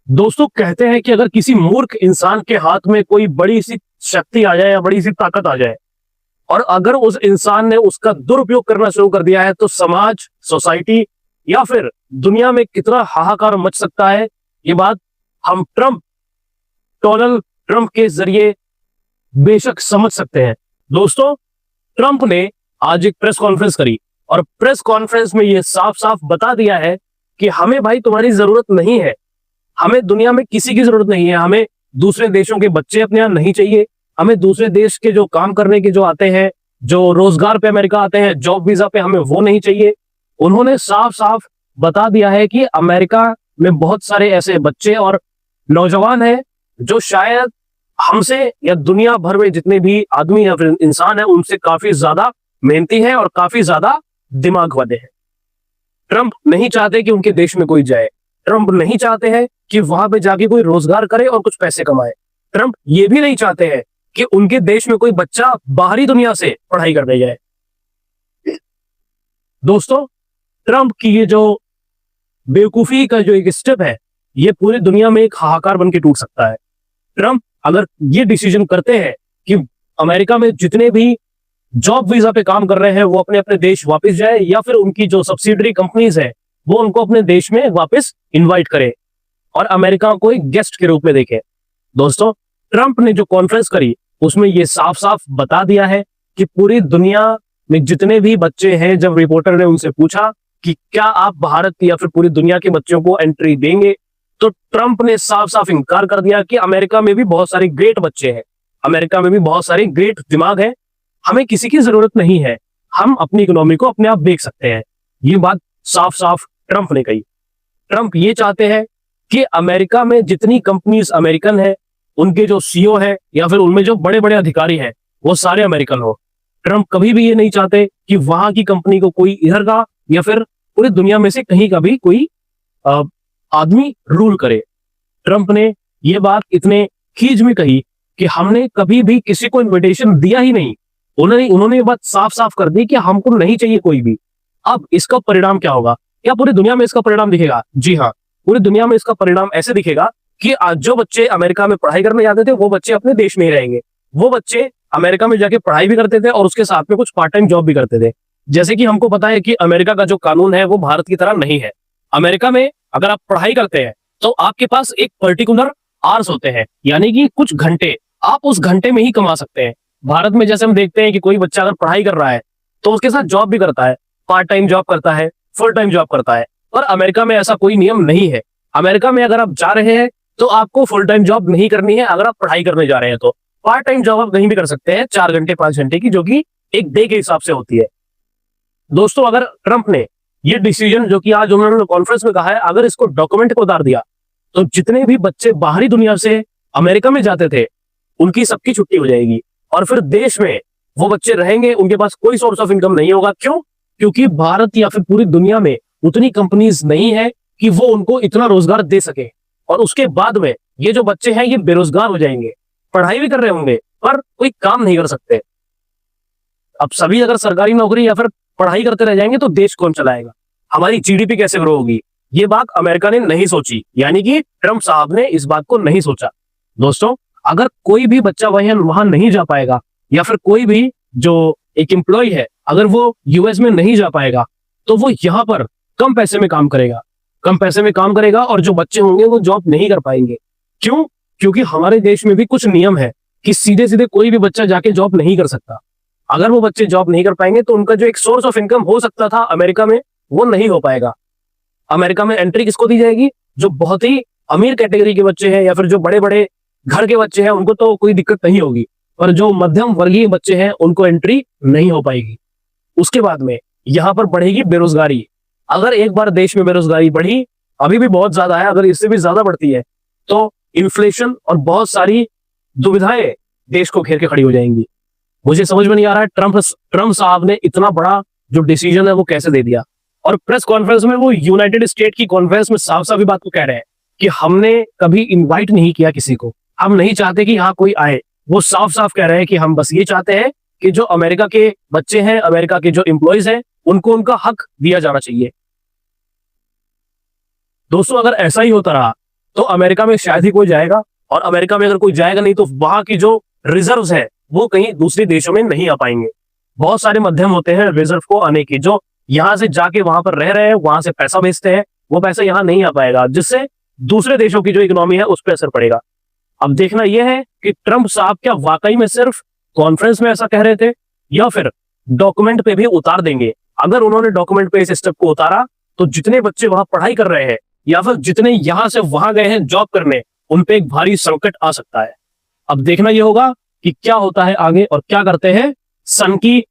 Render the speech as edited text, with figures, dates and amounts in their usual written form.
दोस्तों कहते हैं कि अगर किसी मूर्ख इंसान के हाथ में कोई बड़ी सी शक्ति आ जाए या बड़ी सी ताकत आ जाए और अगर उस इंसान ने उसका दुरुपयोग करना शुरू कर दिया है तो समाज, सोसाइटी या फिर दुनिया में कितना हाहाकार मच सकता है। ये बात हम डोनाल्ड ट्रंप के जरिए बेशक समझ सकते हैं। दोस्तों, ट्रंप ने आज एक प्रेस कॉन्फ्रेंस करी और प्रेस कॉन्फ्रेंस में यह साफ साफ बता दिया है कि हमें भाई तुम्हारी जरूरत नहीं है, हमें दुनिया में किसी की जरूरत नहीं है, हमें दूसरे देशों के बच्चे अपने यहाँ नहीं चाहिए, हमें दूसरे देश के जो काम करने के जो आते हैं, जो रोजगार पे अमेरिका आते हैं, जॉब वीजा पे, हमें वो नहीं चाहिए। उन्होंने साफ साफ बता दिया है कि अमेरिका में बहुत सारे ऐसे बच्चे और नौजवान हैं जो शायद हमसे या दुनिया भर में जितने भी आदमी या फिर इंसान है उनसे काफी ज्यादा मेहनती हैं और काफी ज्यादा दिमाग वाले हैं। ट्रंप नहीं चाहते कि उनके देश में कोई जाए, ट्रंप नहीं चाहते हैं कि वहां पे जाके कोई रोजगार करे और कुछ पैसे कमाए, ट्रंप ये भी नहीं चाहते हैं कि उनके देश में कोई बच्चा बाहरी दुनिया से पढ़ाई करने जाए। दोस्तों, ट्रंप की ये जो बेवकूफी का जो एक स्टेप है ये पूरी दुनिया में एक हाहाकार बन के टूट सकता है। ट्रंप अगर ये डिसीजन करते हैं कि अमेरिका में जितने भी जॉब वीजा पे काम कर रहे हैं वो अपने अपने देश वापस जाए या फिर उनकी जो सब्सिडरी कंपनीज है वो उनको अपने देश में वापस इनवाइट करे और अमेरिका को एक गेस्ट के रूप में देखे। दोस्तों, ट्रंप ने जो कॉन्फ्रेंस करी उसमें ये साफ साफ बता दिया है कि पूरी दुनिया में जितने भी बच्चे हैं, जब रिपोर्टर ने उनसे पूछा कि क्या आप भारत या फिर पूरी दुनिया के बच्चों को एंट्री देंगे, तो ट्रंप ने साफ साफ इनकार कर दिया कि अमेरिका में भी बहुत सारे ग्रेट बच्चे हैं, अमेरिका में भी बहुत सारे ग्रेट दिमाग हैं, हमें किसी की जरूरत नहीं है, हम अपनी इकोनॉमी को अपने आप देख सकते हैं। ये बात साफ साफ ट्रंप ने कही। ट्रंप ये चाहते हैं कि अमेरिका में जितनी कंपनीज अमेरिकन है, उनके जो सीईओ है या फिर उनमें जो बड़े बड़े अधिकारी हैं वो सारे अमेरिकन हो। ट्रंप कभी भी ये नहीं चाहते कि वहां की कंपनी को कोई इधर का या फिर पूरी दुनिया में से कहीं का भी कोई आदमी रूल करे। ट्रंप ने ये बात इतने खींच में कही कि हमने कभी भी किसी को इन्विटेशन दिया ही नहीं। उन्होंने ये बात साफ साफ कर दी कि हमको नहीं चाहिए कोई भी। अब इसका परिणाम क्या होगा? क्या पूरी दुनिया में इसका परिणाम दिखेगा? जी हाँ, पूरी दुनिया में इसका परिणाम ऐसे दिखेगा कि आज जो बच्चे अमेरिका में पढ़ाई करने जाते थे वो बच्चे अपने देश में ही रहेंगे। वो बच्चे अमेरिका में जाके पढ़ाई भी करते थे और उसके साथ में कुछ पार्ट टाइम जॉब भी करते थे। जैसे कि हमको पता है कि अमेरिका का जो कानून है वो भारत की तरह नहीं है। अमेरिका में अगर आप पढ़ाई करते हैं तो आपके पास एक पर्टिकुलर आवर्स होते हैं, यानी कि कुछ घंटे आप उस घंटे में ही कमा सकते हैं। भारत में जैसे हम देखते हैं कि कोई बच्चा अगर पढ़ाई कर रहा है तो उसके साथ जॉब भी करता है, पार्ट टाइम जॉब करता है, फुल टाइम जॉब करता है। और अमेरिका में ऐसा कोई नियम नहीं है। अमेरिका में अगर आप जा रहे हैं तो आपको फुल टाइम जॉब नहीं करनी है। अगर आप पढ़ाई करने जा रहे हैं तो पार्ट टाइम जॉब आप कहीं भी कर सकते हैं, 4 घंटे 5 घंटे की, जो कि एक डे के हिसाब से होती है। दोस्तों, अगर ट्रंप ने ये डिसीजन जो कि आज उन्होंने कॉन्फ्रेंस में कहा है, अगर इसको डॉक्यूमेंट को उतार दिया तो जितने भी बच्चे बाहरी दुनिया से अमेरिका में जाते थे उनकी सबकी छुट्टी हो जाएगी और फिर देश में वो बच्चे रहेंगे, उनके पास कोई सोर्स ऑफ इनकम नहीं होगा। क्यों? क्योंकि भारत या फिर पूरी दुनिया में उतनी कंपनीज नहीं है कि वो उनको इतना रोजगार दे सके। और उसके बाद में ये जो बच्चे हैं ये बेरोजगार हो जाएंगे, पढ़ाई भी कर रहे होंगे पर कोई काम नहीं कर सकते। अब सभी अगर सरकारी नौकरी या फिर पढ़ाई करते रह जाएंगे तो देश कौन चलाएगा? हमारी जीडीपी कैसे ग्रो होगी? ये बात अमेरिका ने नहीं सोची, यानी कि ट्रंप साहब ने इस बात को नहीं सोचा। दोस्तों, अगर कोई भी बच्चा वहां नहीं जा पाएगा या फिर कोई भी जो एक एम्प्लॉय है अगर वो यूएस में नहीं जा पाएगा तो वो यहाँ पर कम पैसे में काम करेगा और जो बच्चे होंगे वो जॉब नहीं कर पाएंगे। क्यों? क्योंकि हमारे देश में भी कुछ नियम है कि सीधे सीधे कोई भी बच्चा जाके जॉब नहीं कर सकता। अगर वो बच्चे जॉब नहीं कर पाएंगे तो उनका जो एक सोर्स ऑफ इनकम हो सकता था अमेरिका में वो नहीं हो पाएगा। अमेरिका में एंट्री किसको दी जाएगी? जो बहुत ही अमीर कैटेगरी के बच्चे हैं या फिर जो बड़े बड़े घर के बच्चे हैं उनको तो कोई दिक्कत नहीं होगी, पर जो मध्यम वर्गीय बच्चे हैं उनको एंट्री नहीं हो पाएगी। उसके बाद में यहाँ पर बढ़ेगी बेरोजगारी। अगर एक बार देश में बेरोजगारी बढ़ी, अभी भी बहुत ज्यादा है, अगर इससे भी ज्यादा बढ़ती है तो इन्फ्लेशन और बहुत सारी दुविधाएं देश को घेर के खड़ी हो जाएंगी। मुझे समझ में नहीं आ रहा है ट्रंप साहब ने इतना बड़ा जो डिसीजन है वो कैसे दे दिया। और प्रेस कॉन्फ्रेंस में वो यूनाइटेड स्टेट की कॉन्फ्रेंस में साफ साफ बात को कह रहे हैं कि हमने कभी इन्वाइट नहीं किया किसी को, हम नहीं चाहते कि यहाँ कोई आए। वो साफ साफ कह रहे हैं कि हम बस ये चाहते हैं कि जो अमेरिका के बच्चे हैं, अमेरिका के जो एम्प्लॉयज हैं, उनको उनका हक दिया जाना चाहिए। दोस्तों, अगर ऐसा ही होता रहा तो अमेरिका में शायद ही कोई जाएगा, और अमेरिका में अगर कोई जाएगा नहीं तो वहां की जो रिजर्व्स है वो कहीं दूसरे देशों में नहीं आ पाएंगे। बहुत सारे माध्यम होते हैं रिजर्व को आने की, जो यहां से जाके वहां पर रह रहे हैं, वहां से पैसा भेजते हैं, वो पैसा यहां नहीं आ पाएगा, जिससे दूसरे देशों की जो इकोनॉमी है उस पर असर पड़ेगा। अब देखना यह है कि ट्रंप साहब क्या वाकई में सिर्फ कॉन्फ्रेंस में ऐसा कह रहे थे या फिर डॉक्यूमेंट पे भी उतार देंगे। अगर उन्होंने डॉक्यूमेंट पे इस स्टेप को उतारा तो जितने बच्चे वहां पढ़ाई कर रहे हैं या फिर जितने यहां से वहां गए हैं जॉब करने, उन पे एक भारी संकट आ सकता है। अब देखना यह होगा कि क्या होता है आगे और क्या करते हैं सन की